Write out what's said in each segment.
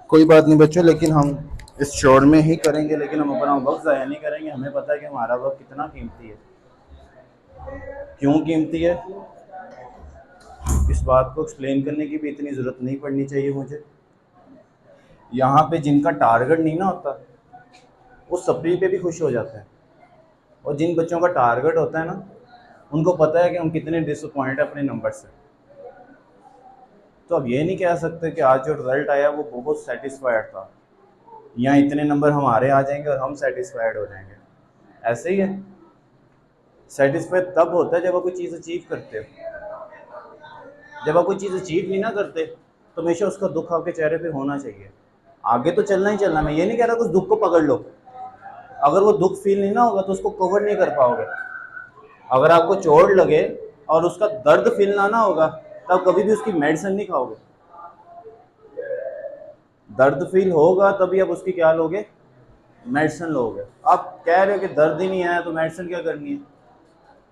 कोई बात नहीं बच्चों, लेकिन हम इस शोर में ही करेंगे, लेकिन हम अपना वक्त ज़ाया नहीं करेंगे। हमें पता है कि हमारा वक्त कितना कीमती है। क्यों कीमती है, इस बात को एक्सप्लेन करने की भी इतनी ज़रूरत नहीं पड़नी चाहिए मुझे। यहाँ पे जिनका टारगेट नहीं ना होता वो सप्ली पे भी खुश हो जाते हैं, और जिन बच्चों का टारगेट होता है ना, उनको पता है कि हम कितने डिसअपॉइंट हैं अपने नंबर से। तो अब ये नहीं कह सकते कि आज जो रिज़ल्ट आया वो बहुत सेटिस्फाइड था, या इतने नंबर हमारे आ जाएंगे और हम सेटिस्फाइड हो जाएंगे। ऐसे ही है, सेटिस्फाइड तब होता है जब आप कोई चीज़ अचीव करते हो। जब आप कोई चीज़ अचीव नहीं ना करते तो हमेशा उसका दुख आपके चेहरे पे होना चाहिए। आगे तो चलना ही चलना, मैं ये नहीं कह रहा कि उस दुख को पकड़ लो। अगर वो दुख फील नहीं ना होगा तो उसको कवर नहीं कर पाओगे। अगर आपको चोट लगे और उसका दर्द फील ना होगा तब कभी भी उसकी मेडिसिन नहीं खाओगे। दर्द फील होगा तभी आप उसकी क्या लोगे, मेडिसिन लोगे। आप कह रहे हो कि दर्द ही नहीं आया तो मेडिसिन क्या करनी है।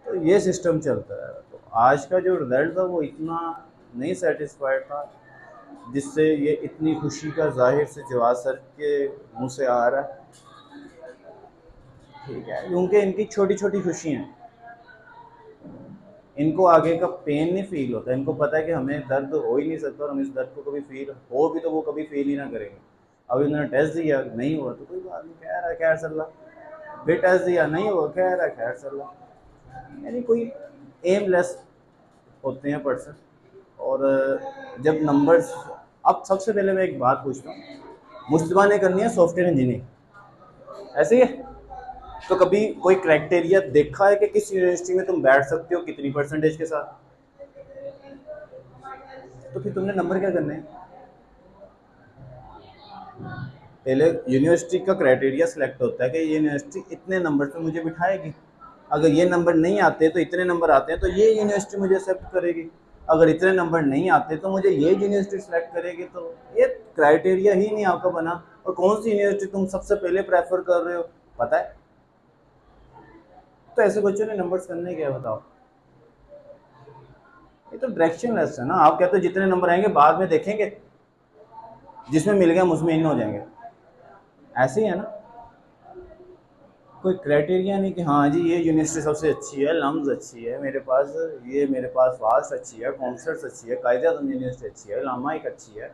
तो ये सिस्टम चलता है। तो आज का जो रिजल्ट था वो इतना नहीं सेटिस्फाइड था, जिससे ये इतनी खुशी का जाहिर से जवाब सर के मुंह से आ रहा है। ठीक है, क्योंकि इनकी छोटी छोटी खुशी हैं, इनको आगे का पेन नहीं फील होता। इनको पता है कि हमें दर्द हो ही नहीं सकता, और हम इस दर्द को कभी फील हो भी तो वो कभी फील ही ना करेंगे। अब इन्होंने टेस्ट दिया नहीं हुआ तो कोई बात नहीं, कह रहा है खैर सल्ला। फिर टेस्ट दिया नहीं हुआ, कह रहा है खैर सल्ला। यानी कोई एमलेस होते हैं पर्सन। और जब नंबर्स, अब सबसे पहले मैं एक बात पूछता हूँ, मुश्तबा ने करनी है सॉफ्टवेयर इंजीनियरिंग, ऐसे ही है। तो कभी कोई क्राइटेरिया देखा है कि किस यूनिवर्सिटी में तुम बैठ सकते हो कितनी परसेंटेज के साथ? तो फिर तुमने नंबर क्या करने हैं? पहले यूनिवर्सिटी का क्राइटेरिया सिलेक्ट होता है कि ये यूनिवर्सिटी इतने नंबर पे मुझे बिठाएगी। अगर ये नंबर नहीं आते तो इतने नंबर आते हैं तो ये यूनिवर्सिटी मुझे एक्सेप्ट करेगी। अगर इतने नंबर नहीं आते तो मुझे ये यूनिवर्सिटी सेलेक्ट करेगी। तो ये क्राइटेरिया ही नहीं आपका बना। और कौन सी यूनिवर्सिटी तुम सबसे पहले प्रेफर कर रहे हो पता है? तो ऐसे बच्चों ने नंबर्स करने क्या बताओ? ये तो डायरेक्शन लेस है ना। आप कहते हो जितने नंबर आएंगे बाद में देखेंगे, जिसमें मिल गया उसमें इन हो जाएंगे। ऐसे ही है ना। कोई क्राइटेरिया नहीं कि हाँ जी ये यूनिवर्सिटी सबसे अच्छी है, लम्स अच्छी है मेरे पास, ये मेरे पास वास्ट अच्छी है, कॉन्सर्ट्स अच्छी है, कायदे आज़म यूनिवर्सिटी अच्छी है, लामाइक अच्छी है।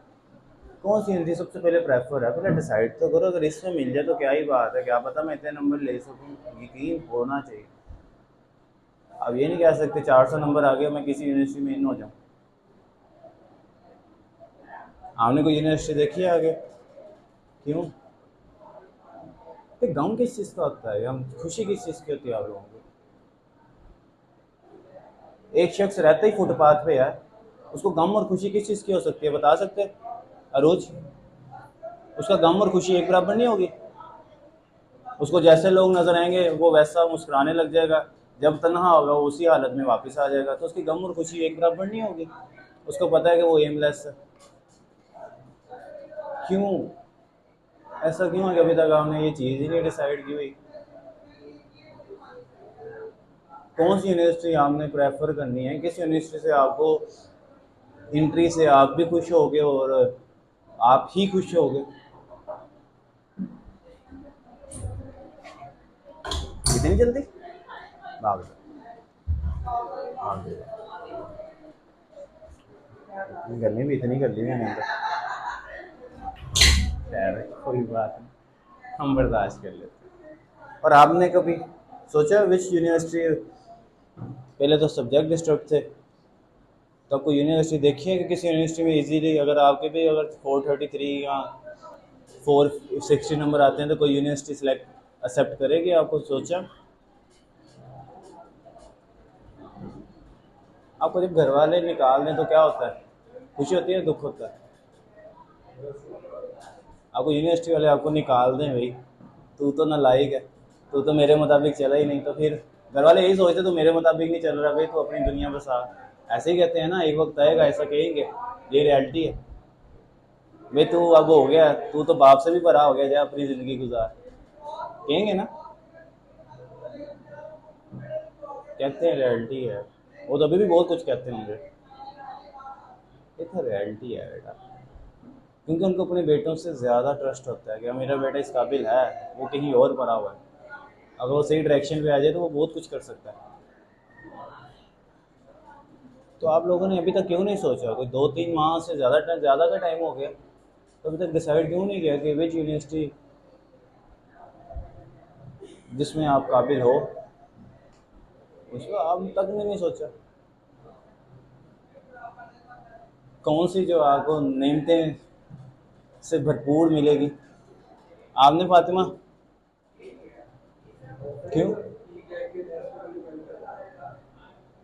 कौन सी यूनिवर्सिटी सबसे पहले प्रेफर है? पहले डिसाइड तो करो। अगर इसमें मिल जाए तो क्या ही बात है, क्या पता मैं इतने नंबर ले सकूँ। यकीन होना चाहिए। अब ये नहीं कह सकते 400 नंबर आ गया मैं किसी यूनिवर्सिटी में इन हो जाऊँ। आपने कोई यूनिवर्सिटी देखी है आगे? क्यों? तो गम किस चीज़ का होता है, हम खुशी किस चीज़ की होती है आप लोगों को? एक शख्स रहता ही फुटपाथ पे है, उसको गम और खुशी किस चीज़ की हो सकती है बता सकते हैं? अरोज, उसका गम और खुशी एक बराबर नहीं होगी। उसको जैसे लोग नजर आएंगे वो वैसा मुस्कुराने लग जाएगा, जब तन्हा होगा वो उसी हालत में वापस आ जाएगा। तो उसकी गम और खुशी एक बराबर नहीं होगी। उसको पता है कि वो एमलेस है। क्यों? ऐसा क्यों है कि अभी तक आपने ये चीज़ ही नहीं डिसाइड की हुई? कौन सी यूनिवर्सिटी आपने प्रेफर करनी है, किस यूनिवर्सिटी से आपको एंट्री से आप भी खुश होगे और आप ही खुश होगे? इतनी जल्दी भाग जाओ। गर्मी भी इतनी कर ली मैंने तो। खैर कोई बात नहीं, हम बर्दाश्त कर लेते हैं। और आपने कभी सोचा विच यूनिवर्सिटी, पहले तो सब्जेक्ट डिस्टर्ब थे, तो आपको यूनिवर्सिटी देखी है कि किसी यूनिवर्सिटी में इजीली अगर आपके भी अगर 433 या 460 नंबर आते हैं तो कोई यूनिवर्सिटी सेलेक्ट एक्सेप्ट करेगी आपको? सोचा? आपको जब घर वाले निकाल दें तो क्या होता है, खुशी होती है दुख होता है? आपको यूनिवर्सिटी वाले आपको निकाल दें, भाई तू तो नालायक है, तू तो मेरे मुताबिक चला ही नहीं, तो फिर घर वाले यही सोचते तू मेरे मुताबिक नहीं चल रहा भाई, तू अपनी दुनिया बसा। ऐसे ही कहते हैं ना, एक वक्त आएगा ऐसा कहेंगे। ये रियलिटी है भाई। तू अब हो गया, तू तो बाप से भी बड़ा हो गया, जा अपनी ज़िंदगी गुजार, कहेंगे ना। कहते हैं रियलिटी है। वो तो अभी भी बहुत कुछ कहते होंगे। ये तो रियलिटी है बेटा। क्योंकि उनको अपने बेटों से ज़्यादा ट्रस्ट होता है कि मेरा बेटा इस काबिल है, वो कहीं और पड़ा हुआ है, अगर वो सही डायरेक्शन पे आ जाए तो वो बहुत कुछ कर सकता है। तो आप लोगों ने अभी तक क्यों नहीं सोचा? कोई 2-3 माह से ज़्यादा का टाइम हो गया, तो अभी तक डिसाइड क्यों नहीं किया कि विच यूनिवर्सिटी जिसमें आप काबिल हो, उसको आप तक में नहीं सोचा? कौन सी जो आपको नेमतें से भरपूर मिलेगी? आपने फातिमा, क्यों?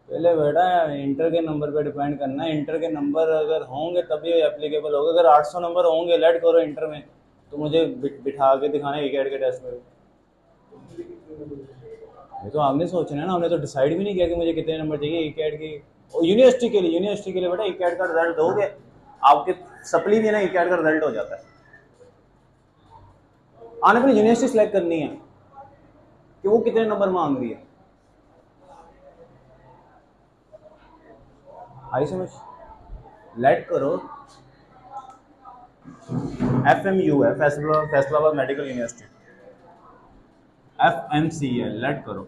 पहले बेटा इंटर के नंबर पे डिपेंड करना है। इंटर के नंबर अगर होंगे तभी एप्लीकेबल होगा। अगर 800 नंबर होंगे लेट करो इंटर में, तो मुझे बिठा के दिखाना ई कैट के टेस्ट में। ये तो आपने सोचना है ना, हमने तो डिसाइड भी नहीं किया कि मुझे कितने नंबर चाहिए ई कैट की। और यूनिवर्सिटी के लिए बेटा ई कैट का रिजल्ट दोगे, आपके सप्ली भी ना ई कैट का रिजल्ट हो जाता है। आने पर यूनिवर्सिटी सेलेक्ट करनी है कि वो कितने नंबर मांग रही है। आई समझ? लेट करो। FMU है, फैसलाबाद मेडिकल यूनिवर्सिटी, FMC है। लेट करो,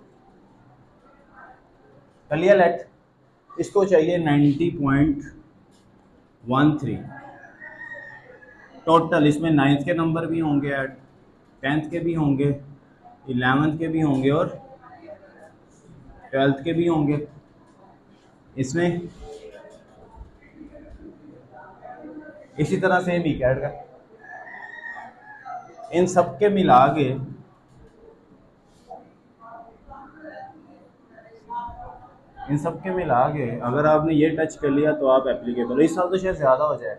कर लिया लेट। इसको चाहिए 90.13 टोटल। इसमें 9th के नंबर भी होंगे, 10th के भी होंगे, 11th के भी होंगे और 12th के भी होंगे। इसमें इसी तरह से भी कैट का इन सब के मिला के अगर आपने ये टच कर लिया तो आप एप्लीकेबल। इस साल तो शायद ज़्यादा हो जाए,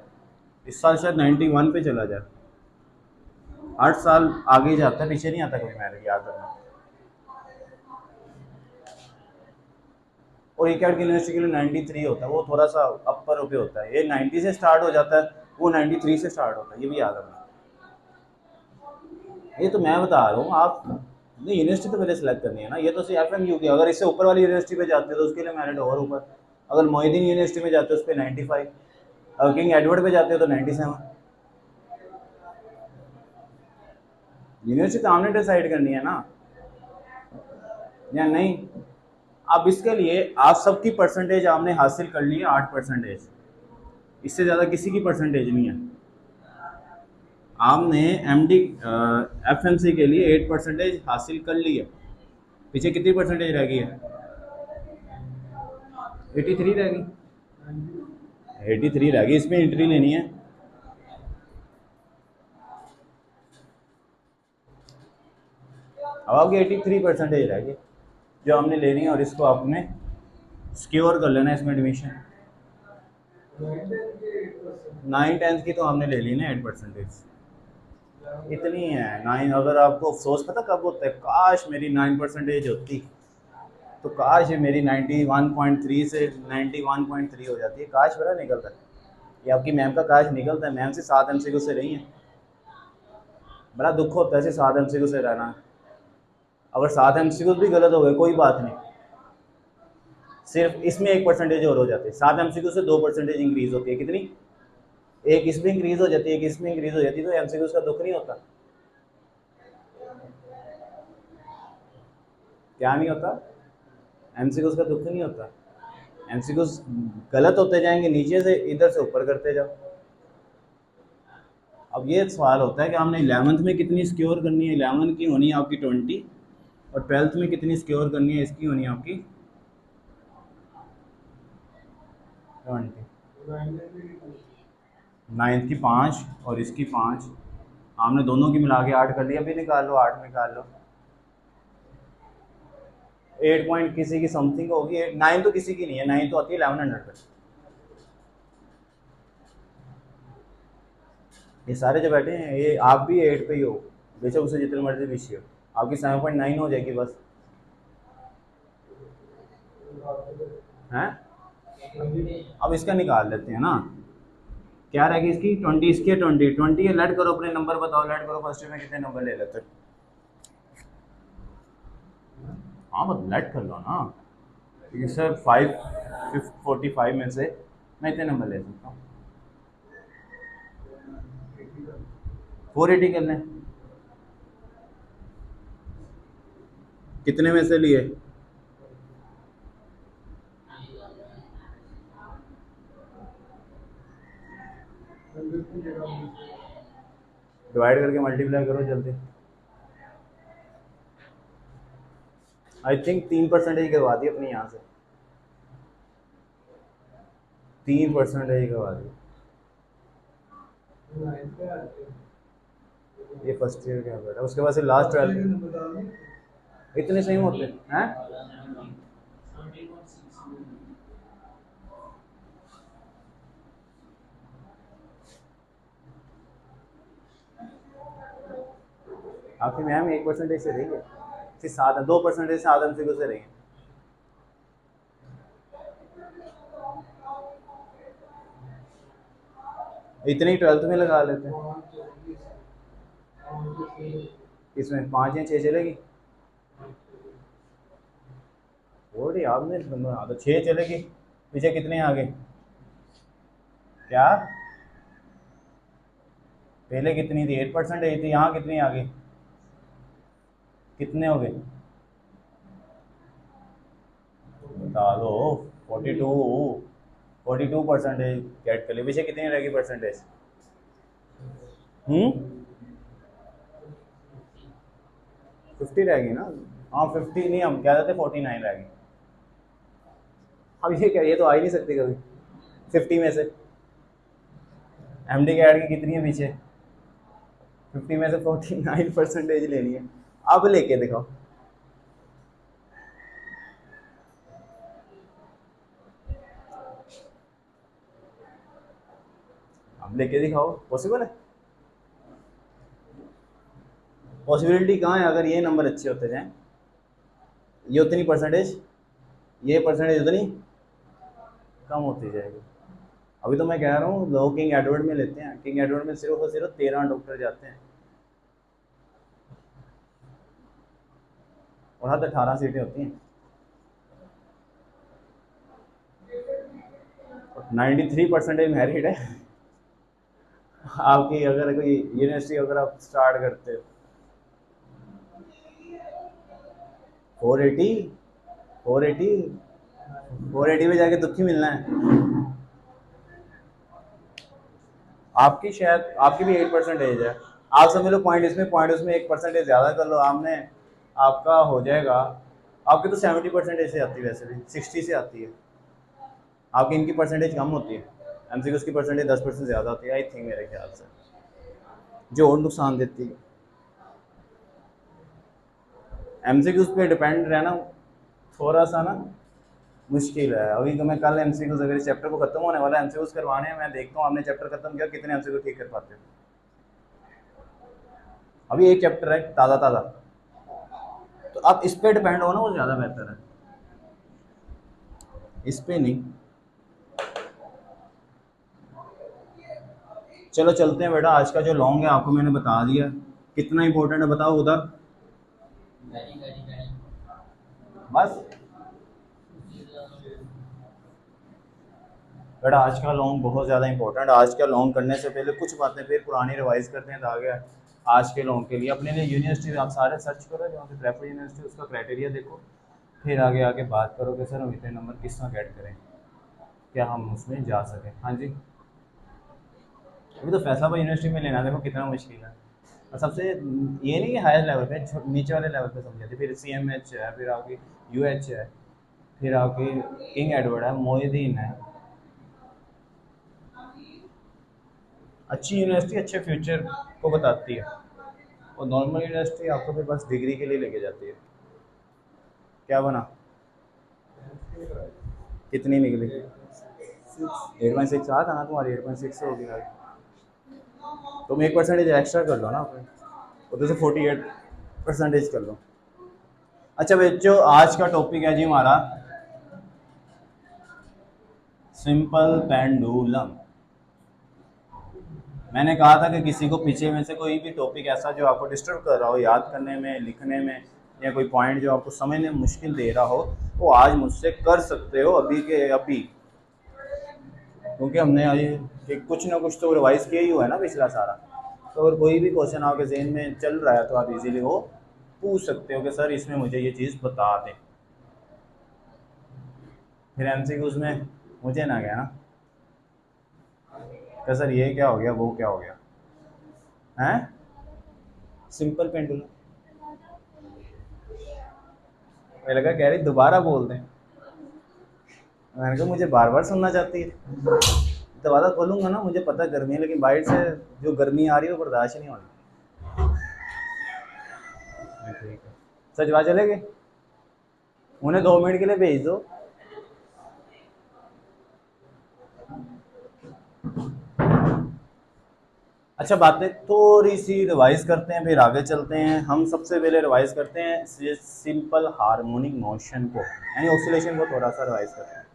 इस साल शायद 91 पे चला जाए। 8 साल आगे जाता है, पीछे नहीं आता कभी, मेरे याद रखना। और एक यूनिवर्सिटी के लिए 93 होता है, वो थोड़ा सा अपर पे होता है। ये 90 से स्टार्ट हो जाता है, वो 93 से स्टार्ट होता है, ये भी याद रखना। ये तो मैं बता रहा हूँ, आप नहीं यूनिवर्सिटी तो पहले सेलेक्ट करनी है ना। ये तो सिर्फ FMU की, अगर इससे ऊपर वाली यूनिवर्सिटी पे जाते हो तो उसके लिए मेरिट और ऊपर। अगर मोहिदीन यूनिवर्सिटी में जाते हो उस पर 95, अगर किंग एडवर्ड पे जाते हो तो 97। यूनिवर्सिटी तो आपने डिसाइड करनी है ना, या नहीं? अब इसके लिए आप सबकी परसेंटेज आपने हासिल कर ली है 8%, इससे ज़्यादा किसी की परसेंटेज नहीं है। आपने MD FMC के लिए 8% हासिल कर ली है, पीछे कितनी परसेंटेज रह गई है? 83 रह गई। 83 रह गई, इसमें एंट्री लेनी है। अब आपकी 83% रह गई जो हमने लेनी है, और इसको आपने सिक्योर कर लेना है इसमें एडमिशन। 9-10 की तो हमने ले ली ना 8%, इतनी है 9। अगर आपको अफसोस पता कब होता है, काश मेरी 9% होती, तो काश ये मेरी 91.3 से 91.3 हो जाती है। काश मेरा निकलता है, ये आपकी मैम का काश निकलता है। मैम से 7 MCQ से रही हैं, बड़ा दुख होता है ऐसे 7 MCQ से रहना। अगर 7 MCQ भी गलत हो गए कोई बात नहीं, सिर्फ इसमें 1% और हो जाती है। 7 MCQ से 2% इंक्रीज होती है। कितनी? एक इसमें इंक्रीज हो जाती है, एक इसमें इंक्रीज हो जाती है, तो MCQ का दुख नहीं होता? क्या नहीं होता? MCQ का दुख नहीं होता। MCQ गलत होते जाएंगे, नीचे से इधर से ऊपर करते जाओ। अब ये सवाल होता है कि आपने 11th में कितनी सिक्योर करनी है। 11 की होनी है आपकी 20, और 12th में कितनी सिक्योर करनी है, इसकी होनी है आपकी 20। 9th की 5 और इसकी 5, आपने दोनों की मिला के 8 कर लिया। अभी निकाल लो, 8 निकाल लो। 8 पॉइंट किसी की समथिंग होगी, 9 तो किसी की नहीं है, 9 तो आती है 1100 पे। ये सारे जो बैठे हैं, ये आप भी 8 पे ही हो, बेशक उसे जितने मर्जी पीछे हो, आपकी 7.9 हो जाएगी बस। हैं? अब इसका निकाल लेते हैं ना, क्या रहेगी इसकी 20, इसकी 20 है। लेट करो, अपने नंबर बताओ, लेट करो फर्स्ट में कितने नंबर ले लेते? हाँ बस लेट कर लो ना, क्योंकि सर 545 में से मैं इतने नंबर ले सकता हूँ। 480 कर लें। कितने में से लिए? डिवाइड करके मल्टीप्लाई करो जल्दी। आई थिंक 3% करवा दी अपनी यहाँ से, 3% करवा दी। ये फर्स्ट ईयर का बेटा, उसके बाद से लास्ट 12 इतने सही होते हैं। आपकी मैम 1% से रही है, फिर 2% से आदम से गुजर रही है। इतने ही 12th में लगा लेते हैं। इसमें 5 या 6 चलेगी, और आपने तो 6 चलेगी। पीछे कितने आगे? क्या पहले कितनी थी? 8% थी, यहाँ कितनी आगे? कितने हो गए बता दो। 42% गेट कर ली। पीछे कितनी रहेगी परसेंटेज? 50 रहेगी ना। हाँ 50 नहीं, हम क्या देते 49 रहेगी। अब ये क्या, ये तो आ ही नहीं सकती कभी 50 में से। एमडी के ऐड की कितनी है पीछे? 50 में से 49% लेनी है। अब लेके दिखाओ। अब लेके दिखाओ, पॉसिबल है? पॉसिबिलिटी कहाँ है? अगर ये नंबर अच्छे होते जाएं, ये उतनी परसेंटेज, ये परसेंटेज उतनी कम होती जाएगी। अभी तो मैं कह रहा हूँ लोग किंग एडवर्ड में लेते हैं, किंग एडवर्ड में सिर्फ और सिर्फ 13 डॉक्टर जाते हैं और हद 18 सीटें होती हैं। 93% मेरिट है आपकी। अगर कोई यूनिवर्सिटी अगर आप स्टार्ट करते हो 480 480 480 में जाके दुखी मिलना है। आपकी शायद, आपकी भी 8% है। आप समझ लो पॉइंट उसमें 1% ज़्यादा कर लो आपने, आपका हो जाएगा। आपकी तो 70% से आती है, वैसे भी 60 से आती है। आपकी इनकी परसेंटेज कम होती है, एमसीक्यूज़ की परसेंटेज 10% ज़्यादा होती है आई थिंक, मेरे ख्याल से, जो और नुकसान देती है। एमसीक्यूज़ पे डिपेंड रहना थोड़ा सा ना मुश्किल है। अभी तो मैं कल एमसीक्यूज़, अगर इस चैप्टर को खत्म होने वाला है, एमसीक्यूज़ करवाने हैं, मैं देखता हूँ आपने चैप्टर खत्म किया कितने एमसीक्यू ठीक कर पाते हो। अभी एक चैप्टर है ताज़ा ताज़ा, तो आप इस पे डिपेंड हो ना, वो ज़्यादा बेहतर है, इस पे नहीं। चलो चलते हैं बेटा। आज का जो लॉन्ग है आपको मैंने बता दिया, कितना इंपॉर्टेंट है बताओ उधर। बस बेटा आज का लॉन्ग बहुत ज़्यादा इंपॉर्टेंट। आज का लॉन्ग करने से पहले कुछ बातें फिर पुरानी रिवाइज करते हैं ताकि आज के लॉन्ग के लिए अपने लिए यूनिवर्सिटी आप सारे सर्च करो, जहाँ से प्रेफर यूनिवर्सिटी उसका क्राइटेरिया देखो, फिर आगे आगे बात करो कि सर हम इतने नंबर किस तरह गेट करें, क्या हम उसमें जा सकें। हाँ जी, अभी तो फैसलाबाद यूनिवर्सिटी में लेना देखो कितना मुश्किल है। और सबसे ये नहीं कि हायर लेवल पे, नीचे वाले लेवल पे समझाते, फिर CMH है, फिर आपकी UH है, फिर आपकी किंग एडवर्ड है, मोहिदीन है। अच्छी यूनिवर्सिटी अच्छे फ्यूचर को बताती है, और नॉर्मल यूनिवर्सिटी आपको फिर बस डिग्री के लिए लेके जाती है। क्या बना? कितनी निकली? 8.6 आ था ना तुम्हारी, 8.6 हो गया। तुम 1% एक्स्ट्रा कर लो ना अपने, उधर से 48% कर लो। अच्छा बच्चों, आज का टॉपिक है जी हमारा सिंपल पेंडुलम। मैंने कहा था कि किसी को पीछे में से कोई भी टॉपिक ऐसा जो आपको डिस्टर्ब कर रहा हो याद करने में, लिखने में, या कोई पॉइंट जो आपको समझने में मुश्किल दे रहा हो, वो आज मुझसे कर सकते हो अभी के अभी, क्योंकि हमने आज कि कुछ ना कुछ तो रिवाइज किया ही हुआ है ना पिछला सारा। तो अगर कोई भी क्वेश्चन आपके जहन में चल रहा है तो आप इजीली वो पूछ सकते हो कि सर इसमें मुझे ये चीज़ बता दें। फिर एमसीक्यूज में मुझे ना कहना कि सर ये क्या हो गया वो क्या हो गया हैं। सिंपल पेंडुलम, मुझे लगा कह रही दोबारा बोल दें। मैंने कहा मुझे बार बार सुनना चाहती है। दरवाज़ा खोलूंगा ना, मुझे पता है गर्मी है, लेकिन बाहर से जो गर्मी आ रही है वो बर्दाश्त ही नहीं होनी। ठीक है सच बात, चले गए, उन्हें 2 मिनट के लिए भेज दो। अच्छा, बातें थोड़ी सी रिवाइज करते हैं फिर आगे चलते हैं। हम सबसे पहले रिवाइज करते हैं सिंपल हार्मोनिक मोशन को, यानी ऑसिलेशन को थोड़ा सा रिवाइज करते हैं।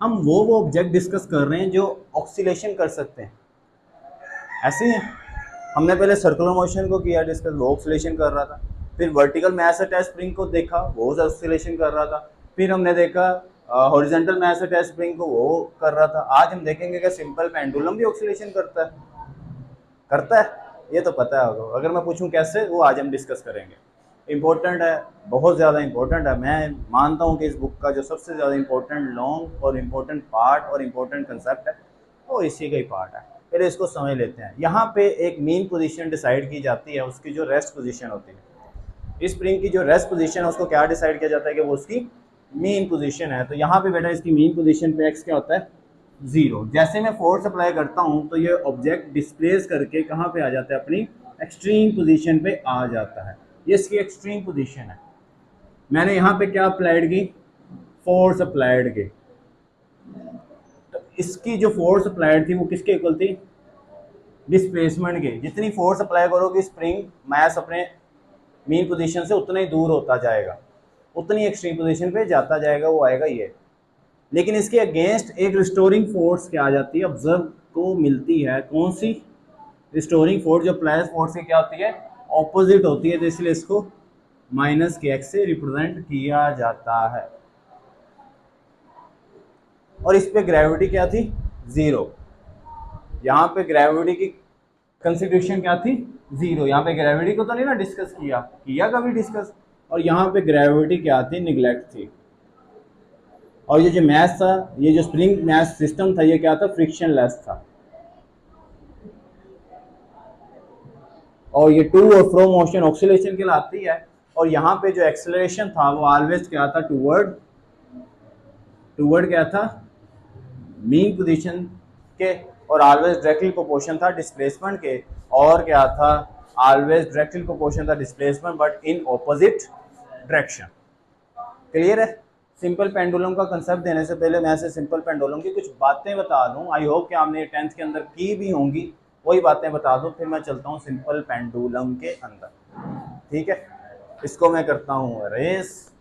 हम वो ऑब्जेक्ट डिस्कस कर रहे हैं जो ऑक्सीलेशन कर सकते हैं, ऐसे ही। हमने पहले सर्कुलर मोशन को किया डिस्कस, वो ऑक्सीलेशन कर रहा था। फिर वर्टिकल मास अटैच स्प्रिंग को देखा, वो ऑक्सीलेशन कर रहा था। फिर हमने देखा हॉरिजॉन्टल मास अटैच स्प्रिंग को, वो कर रहा था। आज हम देखेंगे कि सिंपल पेंडुलम भी ऑक्सीलेशन करता है। करता है, ये तो पता है आपको। अगर मैं पूछूं कैसे, वो आज हम डिस्कस करेंगे। इम्पोर्टेंट है, बहुत ज़्यादा इम्पोर्टेंट है। मैं मानता हूँ कि इस बुक का जो सबसे ज़्यादा इम्पोर्टेंट लॉन्ग और इम्पोर्टेंट पार्ट और इम्पोर्टेंट कंसेप्ट है वो इसी का ही पार्ट है। पहले इसको समझ लेते हैं। यहाँ पे एक मीन पोजीशन डिसाइड की जाती है, उसकी जो रेस्ट पोजीशन होती है। इस स्प्रिंग की जो रेस्ट पोजीशन है उसको क्या डिसाइड किया जाता है कि वो उसकी मीन पोजीशन है। तो यहाँ पे बेटा इसकी मीन पोजीशन पे एक्स क्या होता है, 0। जैसे मैं फोर्स अप्लाई करता हूँ तो ये ऑब्जेक्ट डिस्प्लेस करके कहाँ पे आ जाता है, अपनी एक्सट्रीम पोजीशन पे आ जाता है। ये इसकी एक्सट्रीम पोजीशन है। मैंने यहाँ पे क्या अप्लाइड की, फोर्स अप्लाइड की। तो इसकी जो फोर्स अप्लाइड थी वो किसके इक्वल थी, डिस्प्लेसमेंट के। जितनी फोर्स अप्लाई करोगे स्प्रिंग मास अपने मीन पोजीशन से उतना ही दूर होता जाएगा, उतनी एक्सट्रीम पोजीशन पे जाता जाएगा, वो आएगा ये। लेकिन इसके अगेंस्ट एक रिस्टोरिंग फोर्स क्या आ जाती है, ऑब्जर्व को मिलती है। कौन सी रिस्टोरिंग फोर्स, जो प्लस फोर्स की क्या होती है, ऑपोजिट होती है। तो इसलिए इसको माइनस के एक्स से रिप्रेजेंट किया जाता है। और इस पे ग्रेविटी क्या थी, 0। यहाँ पे ग्रेविटी की कंसिडरेशन क्या थी, 0। यहाँ पे ग्रेविटी को तो नहीं ना डिस्कस किया, किया कभी डिस्कस। और यहाँ पे ग्रेविटी क्या थी, निगलेक्ट थी। और ये जो मैथ था, ये जो स्प्रिंग मैथ सिस्टम था, ये क्या था, फ्रिक्शन लेस था। और ये टू और फ्रो मोशन ऑक्सीलेशन कहलाती है। और यहाँ पे जो एक्सेलरेशन था वो ऑलवेज क्या था, टूवर्ड, टूवर्ड क्या था, मीन पोजीशन के। और ऑलवेज डायरेक्टली प्रोपोर्शन था डिस्प्लेसमेंट के। और क्या था, ऑलवेज डायरेक्टली प्रोपोर्शन था displacement but in opposite direction. Clear है। सिंपल पेंडुलम का कंसेप्ट देने से पहले मैं ऐसे सिंपल पेंडुलम की कुछ बातें बता दूं। आई होप कि आपने 10th के अंदर की भी होंगी, वही बातें बता दूं, फिर मैं चलता हूं सिंपल पेंडुलम के अंदर। ठीक है, इसको मैं करता हूं रेस।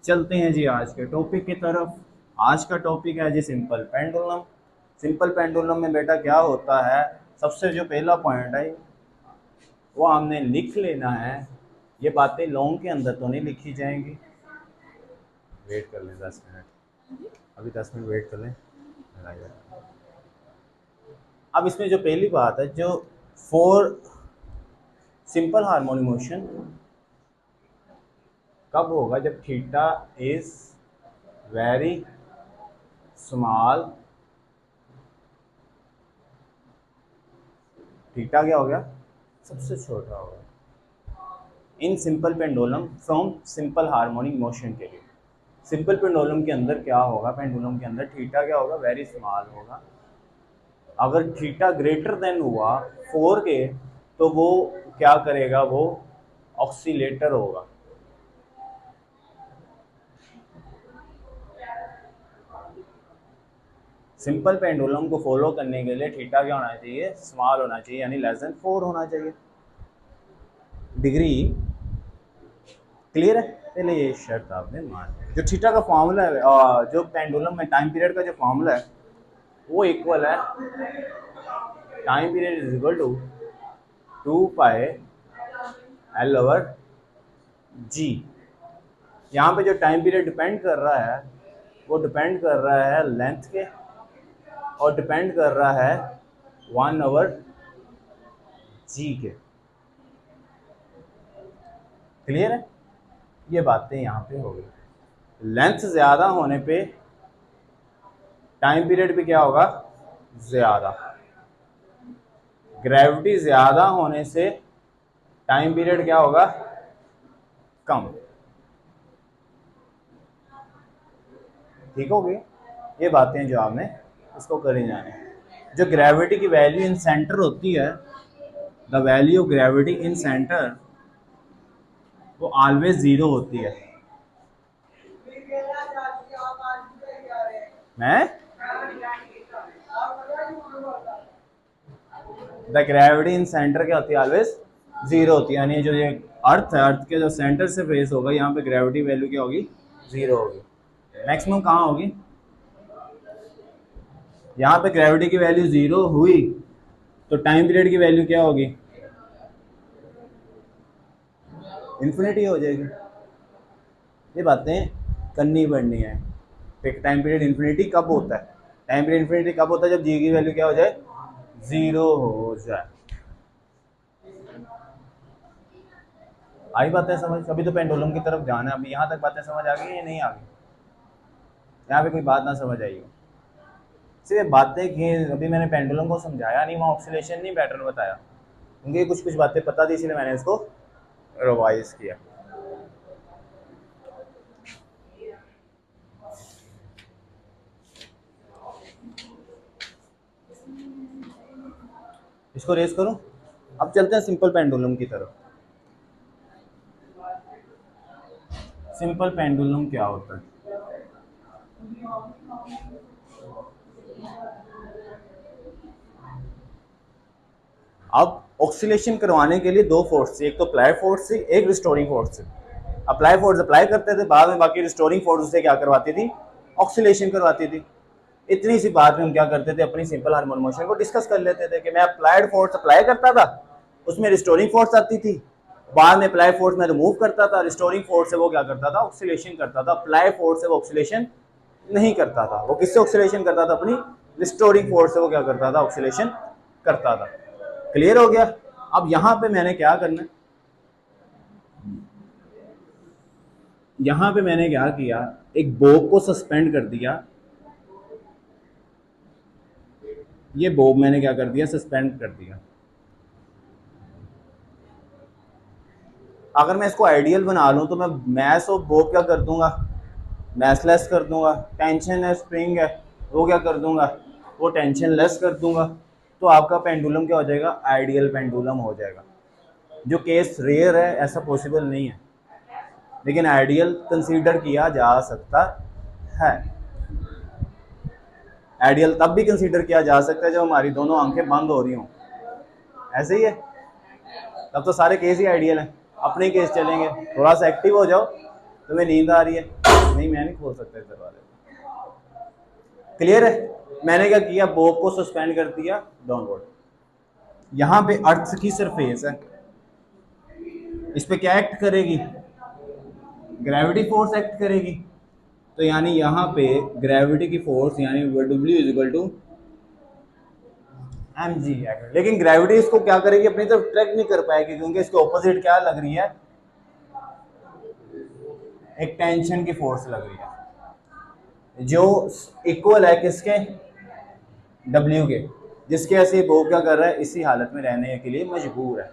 चलते हैं जी आज के टॉपिक की तरफ। आज का टॉपिक है जी सिंपल पेंडुलम। सिंपल पेंडुलम में बेटा क्या होता है, सबसे जो पहला पॉइंट है वो हमने लिख लेना है। ये बातें लॉन्ग के अंदर तो नहीं लिखी जाएंगी, वेट कर लें 10 मिनट, अभी 10 मिनट वेट कर लें। अब इसमें जो पहली बात है, जो फॉर सिंपल हार्मोनिक मोशन कब होगा, जब theta is very small. Theta क्या हो गया, सबसे छोटा होगा in simple pendulum from simple harmonic motion के लिए। सिंपल पेंडुलम के अंदर क्या होगा, पेंडुलम के अंदर थीटा क्या होगा, वेरी स्मॉल होगा। अगर थीटा ग्रेटर देन हुआ 4 के, तो वो क्या करेगा, वो ऑक्सीलेटर होगा। सिंपल पेंडुलम को फॉलो करने के लिए थीटा क्या होना चाहिए, स्मॉल होना चाहिए, यानी लेस देन 4 होना चाहिए डिग्री। क्लियर है। पहले ये शर्त आपने मान ली। जो थीटा का फॉर्मूला है, जो पेंडुलम में टाइम पीरियड का जो फॉर्मूला है वो इक्वल है, time period is equal to 2 pi L over G. यहाँ पे जो टाइम पीरियड डिपेंड कर रहा है वो डिपेंड कर रहा है लेंथ के और डिपेंड कर रहा है 1 आवर जी के। क्लियर है? ये बातें यहाँ पे हो गई। लेंथ ज़्यादा होने पे टाइम पीरियड भी क्या होगा? ज़्यादा। ग्रेविटी ज़्यादा होने से टाइम पीरियड क्या होगा? कम। ठीक हो गई? ये बातें जो आपने इसको करी जाने। जो ग्रेविटी की वैल्यू इन सेंटर होती है, the value of gravity in centre, वो ऑलवेज ज़ीरो होती है। मैं द ग्रेविटी इन सेंटर क्या होती है? ऑलवेज ज़ीरो होती है। यानी जो ये अर्थ है, अर्थ के जो सेंटर से फेस होगा, यहाँ पे ग्रेविटी वैल्यू क्या होगी? ज़ीरो होगी। मैक्सिमम कहाँ होगी? यहाँ पे ग्रेविटी की वैल्यू ज़ीरो हुई तो टाइम पीरियड की वैल्यू क्या होगी? इन्फिनिटी हो जाएगी। ये बातें करनी पड़नी है। टाइम पीरियड इन्फिनिटी कब होता है? टाइम पीरियड इन्फिनिटी कब होता है? जब जी की वैल्यू क्या हो जाए? ज़ीरो हो जाए। आई बातें समझ? अभी तो पेंडुलम की तरफ जाना है। अभी यहाँ तक बातें समझ आ गई या नहीं आ गई? यहाँ पे कोई बात ना समझ आई हो? सिर्फ बातें की। अभी मैंने पेंडुलम को समझाया नहीं, वहाँ ऑक्सीलेशन नहीं पैटर्न बताया, क्योंकि कुछ कुछ बातें पता थी, इसलिए मैंने इसको रिवाइज किया। इसको रेस करूं? अब चलते हैं सिंपल पेंडुलम की तरफ। सिंपल पेंडुलम क्या होता है? अब ऑक्सीलेशन करवाने के लिए दो फोर्स थी, एक तो अप्लाई फोर्स थी, एक रिस्टोरिंग फोर्स थी। अप्लाई फोर्स अप्लाई करते थे, बाद में बाकी रिस्टोरिंग फोर्स से क्या करवाती थी? ऑक्सीलेशन करवाती थी। इतनी सी बात में हम क्या करते थे? अपनी सिंपल हार्मोनिक मोशन को डिस्कस कर लेते थे कि मैं अप्लाइड फोर्स अप्लाई करता था, उसमें रिस्टोरिंग फोर्स आती थी, बाद में अप्लाई फोर्स में रिमूव करता था, रिस्टोरिंग फोर्स से वो क्या करता था? ऑक्सीलेशन करता था। अप्लाई फोर्स से वो ऑक्सीलेशन नहीं करता था। वो किससे ऑक्सीलेशन करता था? अपनी रिस्टोरिंग फोर्स से वो क्या करता था? ऑक्सीलेशन करता था। क्लियर हो गया? अब यहां पे मैंने क्या करना है? यहां पे मैंने क्या किया? एक बोब को सस्पेंड कर दिया। ये बोब मैंने क्या कर दिया? सस्पेंड कर दिया। अगर मैं इसको आइडियल बना लूं तो मैं मैस ऑफ बोब क्या कर दूंगा? मैसलेस कर दूंगा। टेंशन है, स्प्रिंग है, वो क्या कर दूंगा? वो टेंशन लेस कर दूंगा। तो आपका पेंडुलम क्या हो जाएगा? आइडियल पेंडुलम हो जाएगा। जो केस रेयर है, ऐसा पॉसिबल नहीं है, लेकिन आइडियल कंसीडर किया जा सकता है। आइडियल तब भी कंसीडर किया जा सकता है जब हमारी दोनों आंखें बंद हो रही हों। ऐसे ही है, तब तो सारे केस ही आइडियल हैं। अपने केस चलेंगे, थोड़ा सा एक्टिव हो जाओ, तुम्हें नींद आ रही है, नहीं मैं नहीं खोल सकता इस दरवाजे। क्लियर है? मैंने क्या किया? बोब को सस्पेंड कर दिया डाउनवर्ड। यहाँ पे अर्थ की सरफेस है, इस पे क्या एक्ट करेगी? ग्रेविटी फोर्स एक्ट करेगी। तो यानी यहाँ पे ग्रेविटी की फोर्स यानी W is equal to mg। लेकिन ग्रेविटी इसको क्या करेगी? अपनी तरफ ट्रैक नहीं कर पाएगी, क्योंकि इसके ऑपोजिट क्या लग रही है? एक टेंशन की फोर्स लग रही है, जो इक्वल है किसके? W के। जिसके ऐसे वो क्या कर रहा है? इसी हालत में रहने के लिए मजबूर है।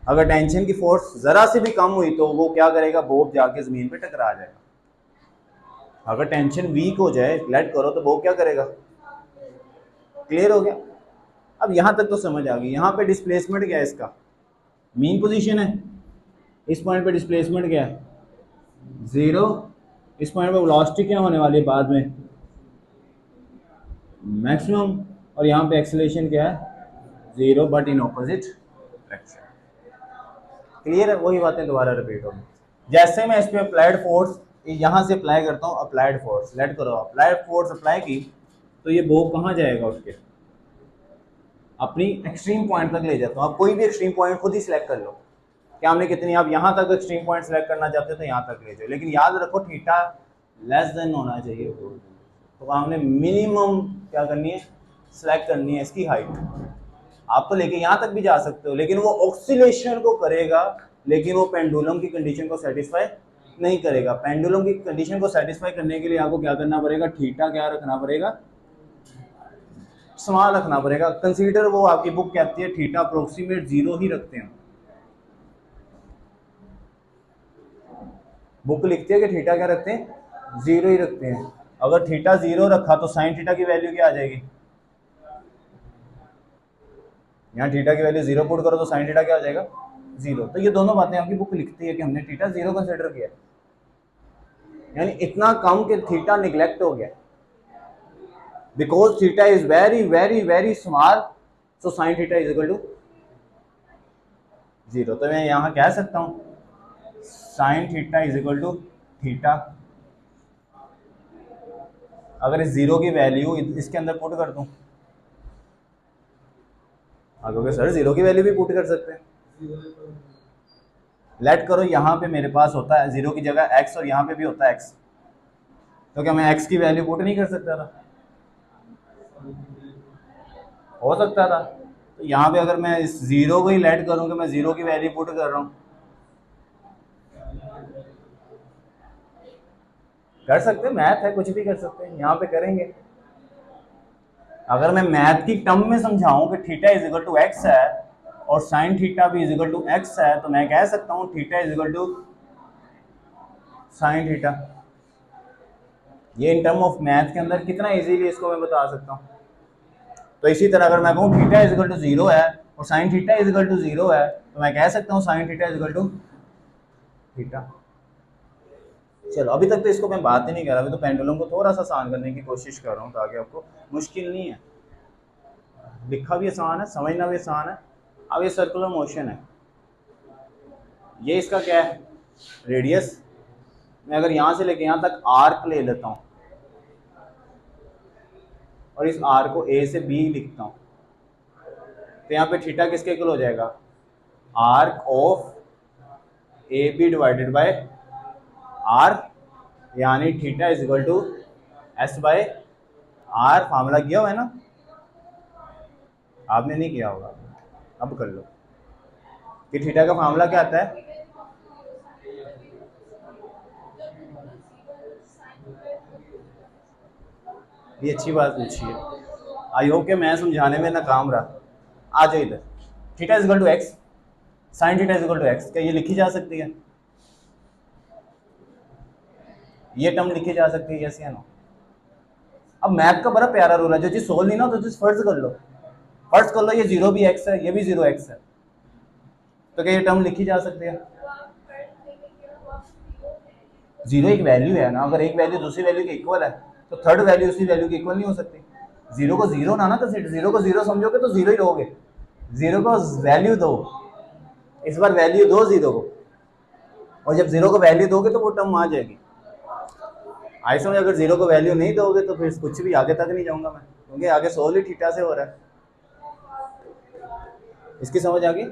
अगर टेंशन की फोर्स जरा सी भी कम हुई तो वो क्या करेगा? बोब जाके जमीन पे टकरा जाएगा। अगर टेंशन वीक हो जाए, लेट करो, तो बोब क्या करेगा? क्लियर हो गया? अब यहां तक तो समझ आ गई। यहाँ पे डिस्प्लेसमेंट क्या है इसका? मीन पोजीशन है। इस पॉइंट पे डिस्प्लेसमेंट क्या है? जीरो। इस पॉइंट पे वेलोसिटी क्या होने वाली है बाद में? मैक्सिमम। और यहाँ पे एक्सेलरेशन क्या है? Zero, but in opposite direction. Clear है? वही बातें दोबारा रिपीट होगी। जैसे मैं इस पे अप्लाइड फोर्स यहाँ से अप्लाई करता हूँ, अप्लाइड फोर्स लेट करो, अप्लाइड फोर्स अप्लाई की, तो ये बोब कहाँ जाएगा? उसके अपनी एक्सट्रीम पॉइंट तक ले जाता हूँ। आप कोई भी एक्सट्रीम पॉइंट खुद ही सिलेक्ट कर लो क्या हमने कितनी, आप यहाँ तक एक्सट्रीम पॉइंट सेलेक्ट करना चाहते हो तो यहाँ तक ले जाओ, लेकिन याद रखो थीटा लेस देन होना चाहिए। तो हमने मिनिमम क्या करनी है, सेलेक्ट करनी है इसकी हाइट। आप तो लेके यहाँ तक भी जा सकते हो, लेकिन वो ऑक्सीलेशन को करेगा, लेकिन वो पेंडुलम की कंडीशन को सेटिस्फाई नहीं करेगा। पेंडुलम की कंडीशन को सेटिस्फाई करने के लिए आपको क्या करना पड़ेगा, थीटा क्या रखना पड़ेगा, स्मॉल रखना पड़ेगा। कंसीडर, वो आपकी बुक कहती है थीटा अप्रोक्सीमेट 0 ही रखते हैं, बुक लिखती है कि थीटा क्या रखते हैं, 0 ही रखते हैं। अगर थीटा 0 रखा तो साइन थीटा की वैल्यू क्या आ जाएगी, यहाँ थीटा की वैल्यू 0 पुट करो तो साइन थीटा क्या आ जाएगा, 0। तो ये दोनों बातें आपकी बुक लिखती है कि हमने थीटा 0 कंसिडर किया, यानी इतना कम कि थीटा निगलेक्ट हो गया, because theta is very very very small, so sine theta is equal to 0। तो मैं यहाँ कह सकता हूँ sine theta is equal to theta. अगर इस 0 की वैल्यू इसके अंदर पुट कर दूं, अगर सर 0 की वैल्यू भी पुट कर सकते हैं, लेट करो यहाँ पे मेरे पास होता है 0 की जगह x और यहाँ पे भी होता है x, तो क्या मैं x की वैल्यू पुट नहीं कर सकता था, हो सकता था। तो यहाँ पे अगर मैं इस 0 को ही लेट करूँ कि मैं 0 की वैल्यू पुट कर रहा हूँ, कर सकते हैं, मैथ है, कुछ भी कर सकते हैं, यहाँ पे करेंगे। अगर मैं मैथ की टर्म में समझाऊं कि theta is equal to x है और साइन थीटा भी इज इक्वल टू एक्स है, तो मैं कह सकता हूं theta is equal to sine theta. ये इन टर्म ऑफ मैथ के अंदर कितना इजीली इसको मैं बता सकता हूं। तो इसी तरह अगर मैं कहूँ थीटा इज इक्वल टू 0 है और sine theta is equal to 0 है, तो मैं कह सकता हूँ sine theta is equal to theta. चलो अभी तक तो इसको मैं बात ही नहीं कर रहा, अभी तो पेंडुलम को थोड़ा सा आसान करने की कोशिश कर रहा हूँ ताकि आपको मुश्किल नहीं है, लिखा भी आसान है, समझना भी आसान है। अब ये सर्कुलर मोशन है, ये इसका क्या है, रेडियस। मैं अगर यहाँ से लेके यहाँ तक आर्क ले लेता हूँ और इस आर्क को ए से बी लिखता हूँ, तो यहाँ पे थीटा किसके इक्वल हो जाएगा, arc of A B divided by R, यानी theta is equal to S by R. Formula किया हुआ है ना, आपने नहीं किया होगा, अब कर लो कि थीटा का फार्मूला क्या आता है, ये अच्छी बात पूछी है, आई होप कि मैं समझाने में नाकाम रहा। आ जाओ इधर, theta is equal to x, sine theta is equal to x, क्या ये लिखी जा सकती है, ये टर्म लिखी जा सकती है, यस या नो। अब मैथ का बड़ा प्यारा रूल है, जो चीज सोल्व नहीं ना तो चीज फर्ज कर लो, फर्ज कर लो ये 0 भी x है, ये भी 0x है, तो क्या ये टर्म लिखी जा सकती है, 0 एक वैल्यू है ना, अगर एक वैल्यू दूसरी वैल्यू के इक्वल है तो थर्ड वैल्यू उसी वैल्यू के इक्वल नहीं हो सकती। 0 को 0 ना तो 0 को 0 समझोगे तो 0 ही रहोगे, 0 को वैल्यू दो, इस बार वैल्यू दो 0 को, और जब 0 को वैल्यू दोगे तो वो टर्म आ जाएगी। आई समझ, अगर 0 को वैल्यू नहीं दोगे तो फिर कुछ भी आगे तक नहीं जाऊंगा मैं, क्योंकि आगे सोल ही थीटा से हो रहा है। इसकी समझ आ गई,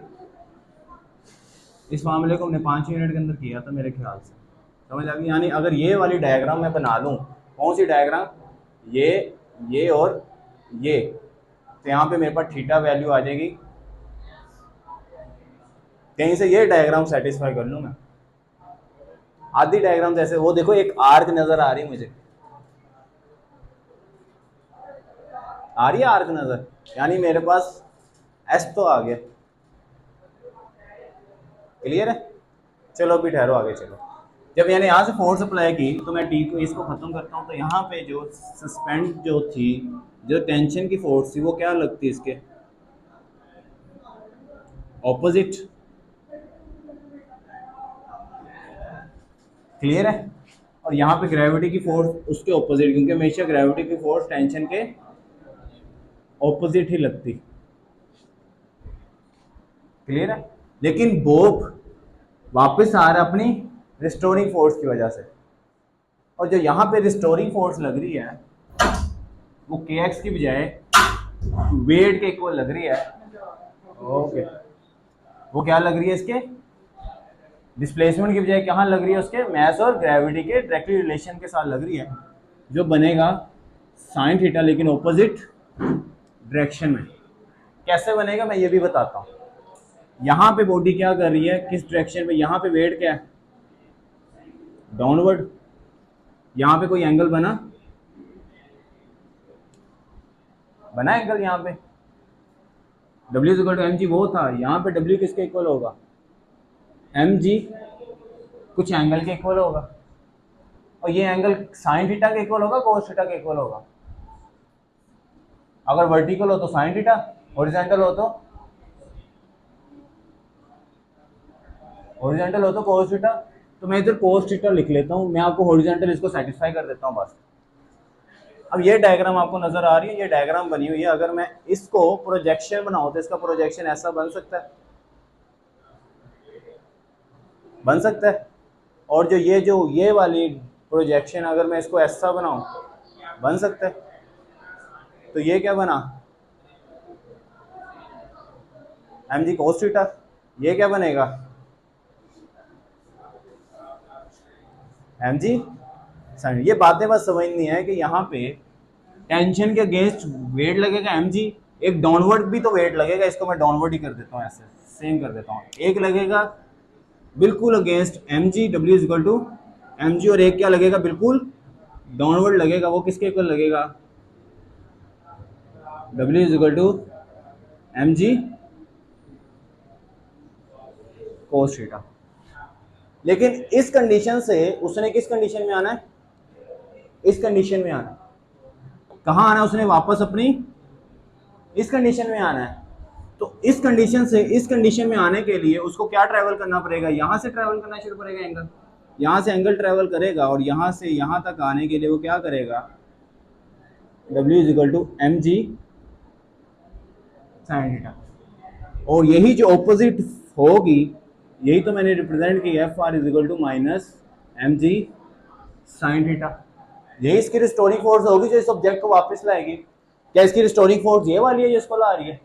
इस मामले को हमने 5 मिनट के अंदर किया था मेरे ख्याल से, समझ आ गई। यानी अगर ये वाली डायग्राम मैं बना लूँ, कौन सी डायग्राम, ये और ये, तो यहाँ पे मेरे पास थीटा वैल्यू आ जाएगी, कहीं से ये डायग्राम सेटिस्फाई कर लूँ मैं। आधी डायग्राम जैसे वो देखो, एक आर्क नजर आ रही मुझे, आ रही है आर्क नजर, यानी मेरे पास एस तो आ गया, क्लियर है। चलो अभी ठहरो, आगे चलो। जब मैंने यहाँ से फोर्स अप्लाई की तो मैं टी को इसको खत्म करता हूँ, तो यहाँ पे जो सस्पेंड जो थी, जो टेंशन की फोर्स थी, वो क्या लगती है इसके ऑपोजिट, क्लियर है। और यहाँ पे ग्रेविटी की फोर्स उसके ऑपोजिट, क्योंकि हमेशा ग्रेविटी की फोर्स टेंशन के ऑपोजिट ही लगती, क्लियर है। लेकिन बोब वापस आ रहा अपनी रिस्टोरिंग फोर्स की वजह से, और जो यहाँ पे रिस्टोरिंग फोर्स लग रही है वो kx की बजाय वेट के इक्वल लग रही है, ओके। वो क्या लग रही है इसके डिस्प्लेसमेंट की बजाय कहाँ लग रही है, उसके मैस और ग्रेविटी के डायरेक्टली रिलेशन के साथ लग रही है, जो बनेगा साइन थीटा लेकिन ऑपोजिट डायरेक्शन में। कैसे बनेगा मैं ये भी बताता हूँ। यहाँ पे बॉडी क्या कर रही है, किस डायरेक्शन में, यहाँ पे वेट क्या है, डाउनवर्ड। यहाँ पे कोई एंगल बना एंगल, यहाँ पे W इक्वल टू mg वो था, यहाँ पे W किसके इक्वल होगा, mg कुछ एंगल के इक्वल होगा, और ये एंगल साइन थीटा के इक्वल होगा, कोस थीटा के इक्वल होगा। अगर वर्टिकल हो तो साइन थीटा, हॉरिजॉन्टल हो तो कोस थीटा। तो मैं इधर कोस थीटा लिख लेता हूँ, मैं आपको हॉरिजॉन्टल इसको सेटिस्फाई कर देता हूँ बस। अब ये डायग्राम आपको नजर आ रही है, ये डायग्राम बनी हुई है। अगर मैं इसको प्रोजेक्शन बनाऊं तो इसका प्रोजेक्शन ऐसा बन सकता है। और जो ये वाली प्रोजेक्शन अगर मैं इसको ऐसा बनाऊं बन सकता है। तो ये क्या बना, mg cos थीटा। ये क्या बनेगा, mg sin। ये बातें बस समझनी है कि यहाँ पे टेंशन के अगेंस्ट वेट लगेगा mg, एक डाउनवर्ड भी तो वेट लगेगा, इसको मैं डाउनवर्ड ही कर देता हूँ, ऐसे सेम कर देता हूँ। एक लगेगा बिल्कुल against mg, w is equal to mg, और एक क्या लगेगा बिल्कुल डाउनवर्ड लगेगा, वो किसके इक्वल लगेगा, w is equal to mg cos theta. लेकिन इस कंडीशन से उसने किस कंडीशन में आना है, इस कंडीशन में आना है। कहाँ आना है उसने, वापस अपनी इस कंडीशन में आना है। तो इस कंडीशन से इस कंडीशन में आने के लिए उसको क्या ट्रैवल करना पड़ेगा, यहाँ से ट्रैवल करना शुरू करेगा एंगल, यहाँ से एंगल ट्रैवल करेगा, और यहाँ से यहाँ तक आने के लिए वो क्या करेगा, W is equal to mg sin theta. और यही जो ऑपोजिट होगी, यही तो मैंने रिप्रेजेंट किया है, F r is equal to minus mg sin theta. यही इसकी रिस्टोरिंग फोर्स होगी जो इस ऑब्जेक्ट को वापस लाएगी। क्या इसकी रिस्टोरिंग फोर्स ये वाली है जो इसको ला रही है,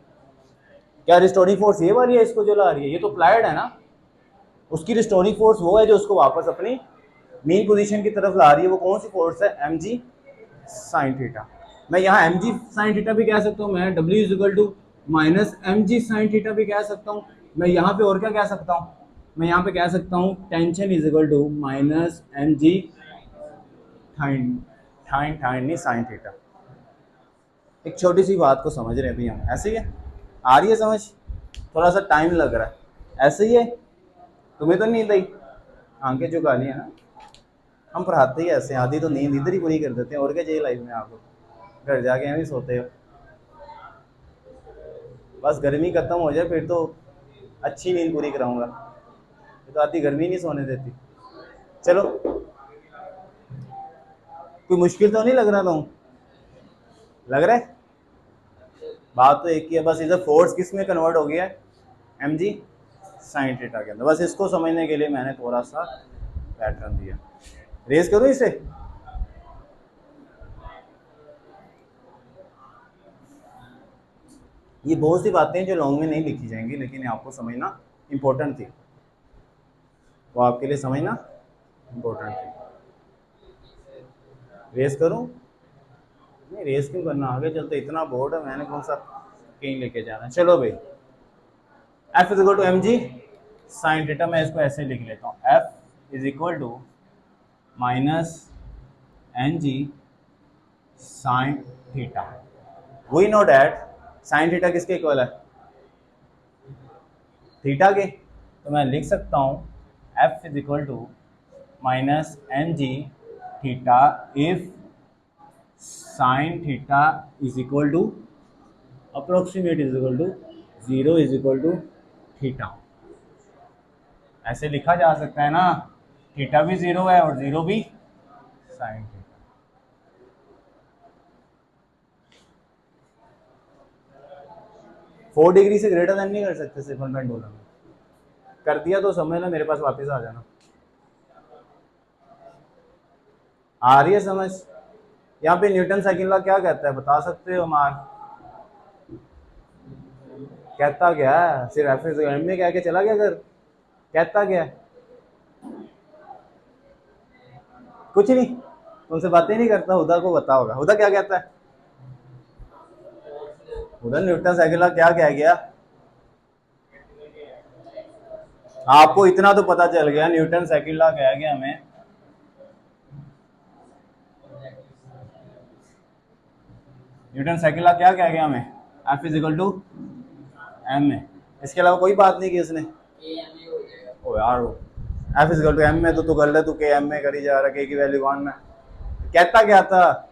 क्या रिस्टोरिंग फोर्स ये वाली है इसको जो ला रही है, ये तो अप्लाइड है ना। उसकी रिस्टोरिंग फोर्स वो है जो उसको वापस अपनी मेन पोजीशन की तरफ ला रही है। वो कौन सी फोर्स है, mg sin थीटा। मैं यहाँ mg sin थीटा भी कह सकता हूँ, मैं W is equal to minus mg sin theta भी कह सकता हूँ। मैं यहाँ पे और क्या कह सकता हूँ, मैं यहाँ पे कह सकता हूँ tension is equal to minus mg नहीं साइन थीटा। एक छोटी सी बात को समझ रहे हैं अभी हम, ऐसे ही है, आ रही है समझ, थोड़ा सा टाइम लग रहा है, ऐसे ही है। तुम्हें तो नींद आई, आंखें झुका ली है ना, हम पढ़ाते ही ऐसे, आधी तो नींद इधर ही पूरी कर देते हैं, और क्या चाहिए लाइफ में आपको, घर जाके हम ही सोते हो। बस गर्मी खत्म हो जाए फिर तो अच्छी नींद पूरी कराऊंगा, तो आधी गर्मी नहीं सोने देती। चलो, कोई मुश्किल तो नहीं लग रहा, तो लग रहा है, बात तो एक ही है, बस इधर फोर्स किस में कन्वर्ट हो गया है, mg sin थीटा के अंदर। बस इसको समझने के लिए मैंने थोड़ा सा पैटर्न दिया। रेस करो इसे, ये बहुत सी बातें जो लॉन्ग में नहीं लिखी जाएंगी, लेकिन आपको समझना इंपॉर्टेंट थी, वो आपके लिए समझना इंपॉर्टेंट थी। रेस करूं, नहीं रेस क्यों करना, आगे चलते इतना बोर्ड है, मैंने कौन सा कहीं लेके जाना। चलो भाई, F is equal to mg sin theta, मैं इसको ऐसे लिख लेता हूँ, F is equal to minus mg sin theta. We know that sin theta किसके इक्वल है, थीटा के। तो मैं लिख सकता हूँ F is equal to minus mg theta if sin theta is equal to approximate is equal to 0 is equal to theta. ऐसे लिखा जा सकता है ना, थीटा भी 0 है और 0 भी sin थीटा। फोर डिग्री से ग्रेटर देन नहीं कर सकते सिर्फ पेंडुलम में, कर दिया तो समझ लो मेरे पास वापस आ जाना। आ रही है समझ। यहाँ पे न्यूटन सेकंड लॉ क्या कहता है, बता सकते हो मार्क, कहता क्या है, सिर्फ एफ में कह के चला गया, अगर कहता क्या है, कुछ नहीं, तुमसे बातें नहीं करता। हुदा को पता होगा, हुदा क्या कहता है? हुदा न्यूटन साइकिल लॉ क्या कह गया? आपको इतना तो पता चल गया, न्यूटन साइकिल लॉ कह गया हमें। न्यूटन साइकिल लॉ क्या कह गया हमें? F is equal to M A. इसके अलावा कोई बात नहीं की उसने। ओ यार, F is equal to M में तो तू कर ले, तू के एम में करी जा रहा, के की वैल्यू 1 में। कहता क्या था?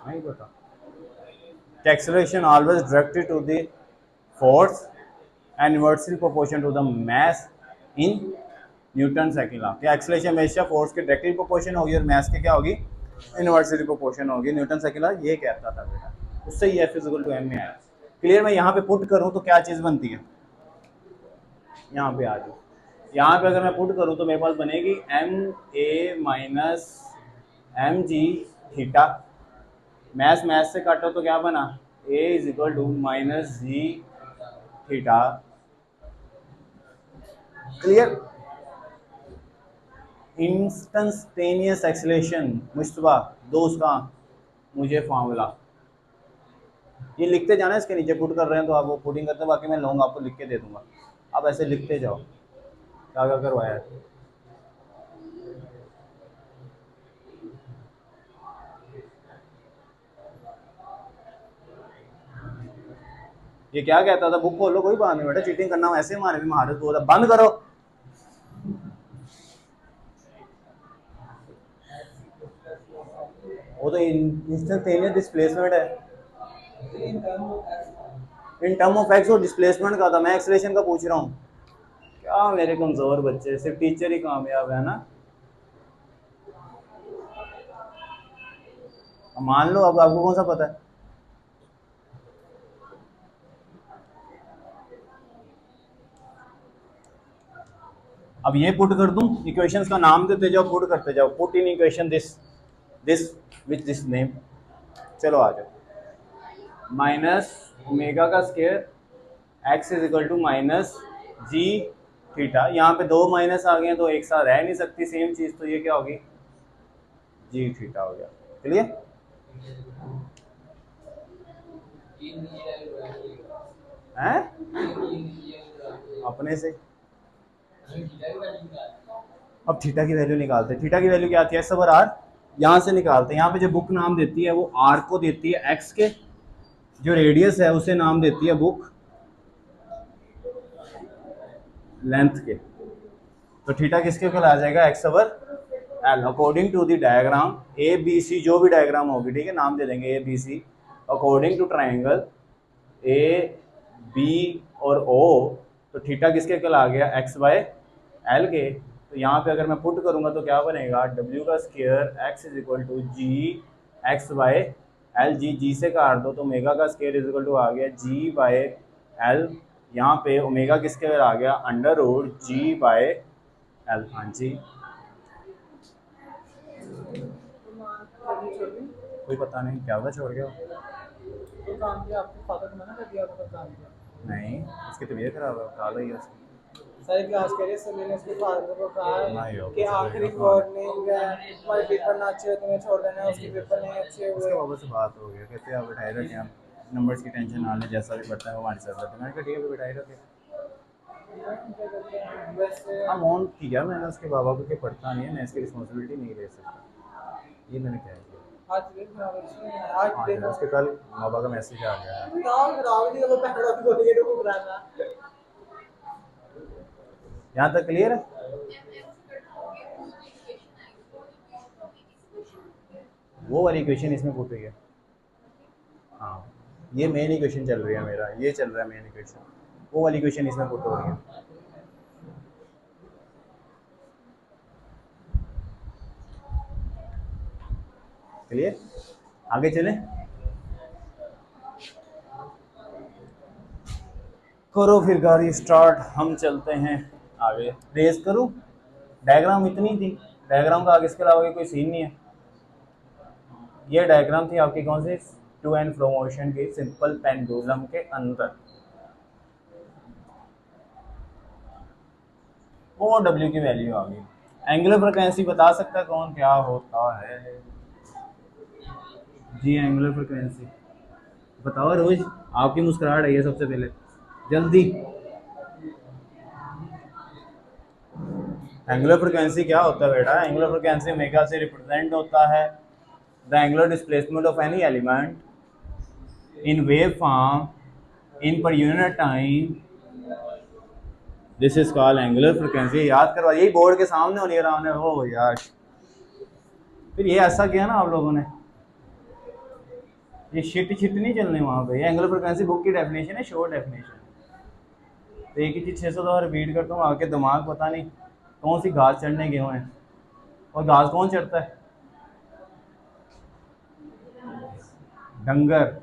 नहीं पता। Acceleration always directed to the force and inversely proportion to the mass in Newton cycle law. क्या एक्सेलरेशन हमेशा फोर्स के डायरेक्टली प्रोपोर्शन होगी और मास के क्या होगी? इनवर्सली प्रोपोर्शन होगी। न्यूटन साइकिल लॉ ये कहता था बेटा, उससे ही F is equal to M में आया। क्लियर? मैं यहाँ पे पुट करूँ तो क्या चीज़ बनती है? यहाँ पे आ जाओ। यहाँ पे अगर मैं पुट करूँ तो मेरे पास बनेगी M A minus M G theta. मैथ मैथ से काटो तो क्या बना? A is equal to minus ji theta. Clear? Instantaneous acceleration मुश्तबा दो उसका मुझे फॉर्मूला ये लिखते जाना। इसके नीचे पुट कर रहे हैं तो आप वो पुटिंग करते हैं, बाकी मैं लूँगा आपको लिख के दे दूंगा। आप ऐसे लिखते जाओ क्या क्या करवाया है। ये क्या कहता था? बुक खोलो, कोई बात नहीं बेटा, चीटिंग करना ऐसे हमारे भी महारत होता। बंद करो। वो तो इंस्टेंटेनियस डिस्प्लेसमेंट है। इन टर्म ऑफ एक्स और डिस्प्लेसमेंट का था, मैं एक्सेलरेशन का पूछ रहा हूँ। क्या मेरे कमजोर बच्चे, सिर्फ टीचर ही कामयाब है ना। मान लो अब आपको कौन सा पता है? अब ये पुट कर दूं, इक्वेशंस का नाम देते जाओ, पुट करते जाओ। Put in equation this this with this name. चलो आ जाओ। माइनस ओमेगा का square x is equal to minus ji theta. यहाँ पे दो माइनस आ गए तो एक साथ रह नहीं सकती सेम चीज, तो ये क्या होगी? जी थीटा हो गया। क्लियर? हैं? अपने से अब थीटा की वैल्यू निकालते हैं। थीटा की वैल्यू क्या आती है? S over R. यहाँ से निकालते हैं। यहाँ पे जो बुक नाम देती है वो आर को देती है एक्स के, जो रेडियस है उसे नाम देती है बुक लेंथ के। तो थीटा किसके ऊपर आ जाएगा? X over l. According to the diagram A B C, जो भी डायग्राम होगी, ठीक है, नाम दे देंगे A B C. According to triangle A B और ओ, तो थीटा किसके कल आ गया? एक्स बाय एल के। तो यहाँ पे अगर मैं पुट करूंगा तो क्या बनेगा? डब्ल्यू का square x is equal to G X by L. G G से काट दो तो ओमेगा का स्क्वायर इज इक्वल टू आ गया जी बाय एल। यहाँ पे ओमेगा किसके आ गया? Under root g by l. हाँ जी, कोई पता नहीं क्या हुआ, छोड़ गया। तो काम किया आपके फादर को मना कर दिया तो काम किया? नहीं, उसकी तबीयत खराब है, काला ही है उसकी। सारी क्लास कह रही है, सर ने उसके फादर को कहा है कि आखिरी वार्निंग है, तुम्हारे पेपर ना अच्छे हो तुम्हें छोड़ देना है, उसके पेपर नहीं अच्छे हुए। उसके बाबा से बात हो गई, कहते हैं आप बिठाए रखें, हम नंबर्स की टेंशन ना लें, जैसा भी पढ़ता है वो हमारे साथ रहता है। मैंने कहा ठीक है बिठाए रखें। हाँ फोन किया मैंने उसके बाबा को कि पढ़ता नहीं है, मैं इसकी रिस्पॉन्सिबिलिटी नहीं ले सकता, ये मैंने कह दिया। आज उसके कल बाबा का मैसेज आ गया है। यहाँ तक क्लियर है? वो वाली इक्वेशन इसमें पुट हुई है। हाँ, ये मेन इक्वेशन चल रही है मेरा, ये चल रहा है मेन इक्वेशन, वो वाली इक्वेशन इसमें पुट हो रही है। क्लियर? आगे चलें? करो फिर गाड़ी स्टार्ट, हम चलते हैं आगे। रेस करूँ? डायग्राम इतनी थी, डायग्राम का आगे इसके अलावा कोई सीन नहीं है। ये डायग्राम थी आपकी कौन सी? टू एंड फ्रो मोशन की सिंपल पेंडुलम के अंदर। ओ डब्ल्यू की वैल्यू आ गई। एंगुलर फ्रिक्वेंसी बता सकता है कौन क्या होता है? जी एंगुलर फ्रिक्वेंसी बताओ रोज, आपकी मुस्कुराहट है ये सबसे पहले, जल्दी। एंगुलर फ्रिक्वेंसी क्या होता है बेटा? एंगुलर फ्रिक्वेंसी ओमेगा से रिप्रेजेंट होता है the angular displacement of any element in wave form in per unit time, this is called angular frequency. याद करवा, यही बोर्ड के सामने होने रहा है। हो यार, फिर ये ऐसा किया ना आप लोगों ने, ये शिट शिट नहीं चलने वहाँ पे। ये एंगुलर फ्रिक्वेंसी बुक की डेफिनेशन है, शॉर्ट डेफिनेशन। तो एक ही चीज़ 600 दफा रिपीट करता हूँ, आपके दिमाग पता नहीं कौन सी घास चढ़ने गए हुए हैं। और घास कौन चढ़ता है? डंगर।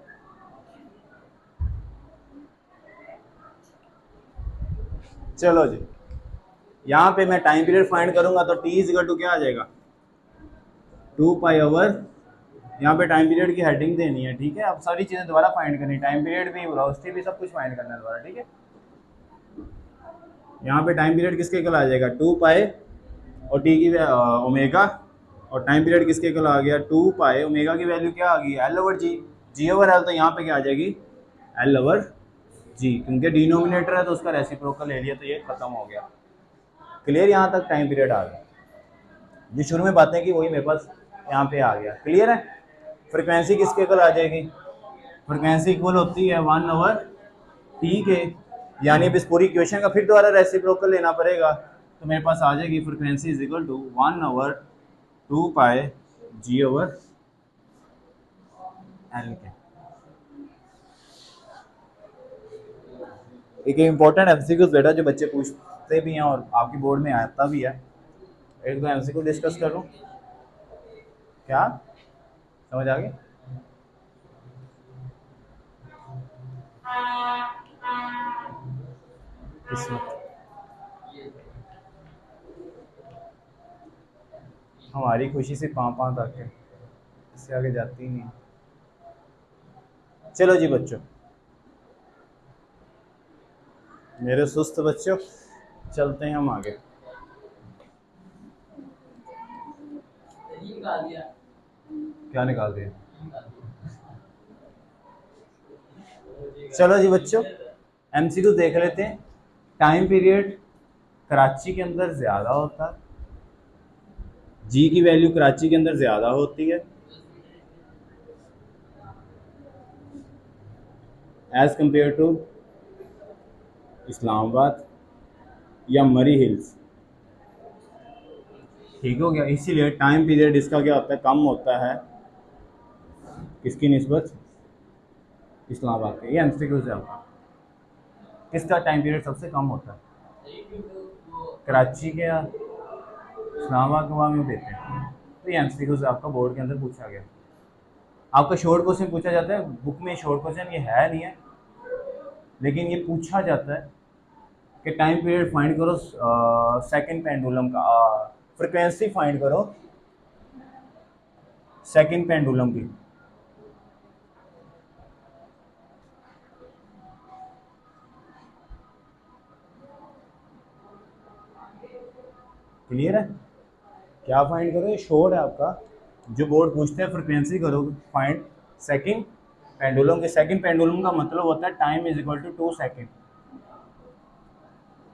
चलो जी, यहाँ पे मैं टाइम पीरियड फाइंड करूंगा तो टी इज इक्वल टू क्या आ जाएगा? 2 पाई ओवर, यहाँ पे टाइम पीरियड की हेडिंग देनी है, ठीक है। अब सारी चीज़ें दोबारा फाइंड करनी, टाइम पीरियड भी, वेलोसिटी भी, सब कुछ फाइंड करना है दोबारा, ठीक है। यहाँ पे टाइम पीरियड किसके कल आ जाएगा? 2 पाई और टी की ओमेगा, और टाइम पीरियड किसके कल आ गया? 2 पाई। ओमेगा की वैल्यू क्या आ गई? एल ओवर जी। जी ओवर एल, तो यहाँ पे क्या आ जाएगी? एल ओवर जी, क्योंकि डिनोमिनेटर है तो उसका रेसिप्रोकल ले लिया, तो ये खत्म हो गया। क्लियर? यहाँ तक टाइम पीरियड आ गया। जो शुरू में बातें की वही मेरे पास यहाँ पे आ गया। क्लियर है? फ्रिक्वेंसी किसके इक्वल आ जाएगी? फ्रिक्वेंसी इक्वल होती है 1/t के, यानी अब इस पूरी इक्वेशन का फिर दोबारा रेसिप्रोकल लेना पड़ेगा, तो मेरे पास आ जाएगी frequency is equal to 1/2 pi g over l के। एक इम्पोर्टेंट एमसीक्यूज बेटा जो बच्चे पूछते भी हैं और आपकी बोर्ड में आता भी है, एक दो एमसीक्यू डिस्कस कर लूँ क्या? समझ आ गई? किस्मत हमारी खुशी से पाँव पाँव तक है, इससे आगे जाती ही नहीं। चलो जी बच्चों, मेरे सुस्त बच्चों, चलते हैं हम आगे। क्या निकाल दिया? चलो जी बच्चों, एमसीक्यू देख लेते हैं। टाइम पीरियड कराची के अंदर ज़्यादा होता है, जी की वैल्यू कराची के अंदर ज़्यादा होती है एज़ कंपेयर टू इस्लामाबाद या मरी हिल्स। ठीक हो गया? इसीलिए टाइम पीरियड इसका क्या होता है? कम होता है किसकी निस्बत? इस्लामाबाद के। ये एमसीक्यू है आपका। किसका टाइम पीरियड सबसे कम होता है? कराची के या इस्लामाबाद के? में देते हैं। तो ये एमसीक्यू से आपका बोर्ड के अंदर पूछा गया। आपका शॉर्ट क्वेश्चन पूछा जाता है बुक में, शॉर्ट क्वेश्चन ये है नहीं है, लेकिन ये पूछा जाता है कि टाइम पीरियड फाइंड करो सेकंड पेंडुलम का, फ्रिक्वेंसी फाइंड करो सेकंड पेंडुलम की। क्लियर है? क्या फाइंड करो? ये शोर है आपका, जो बोर्ड पूछते हैं फ्रिक्वेंसी करो फाइंड सेकंड पेंडुलम के। सेकंड पेंडुलम का मतलब होता है time is equal to 2 second.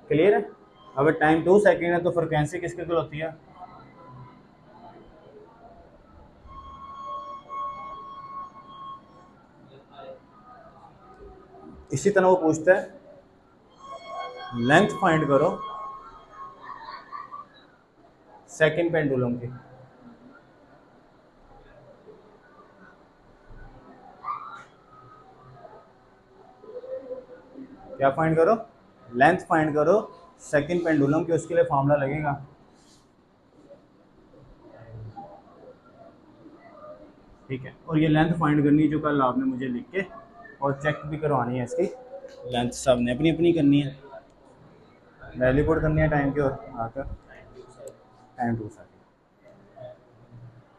Clear है? अगर टाइम 2 सेकेंड है तो फ्रिक्वेंसी किसके इक्वल होती है? इसी तरह वो पूछता है लेंथ फाइंड करो सेकंड पेंडुलम की। क्या फाइंड करो? लेंथ फाइंड करो सेकंड पेंडुलम की, उसके लिए फॉर्मूला लगेगा। ठीक है? और ये लेंथ फाइंड करनी है जो कल आपने मुझे लिख के और चेक भी करवानी है, इसकी लेंथ सब ने अपनी अपनी करनी है, वैल्यू पुट करनी है टाइम की और आकर टाइम टू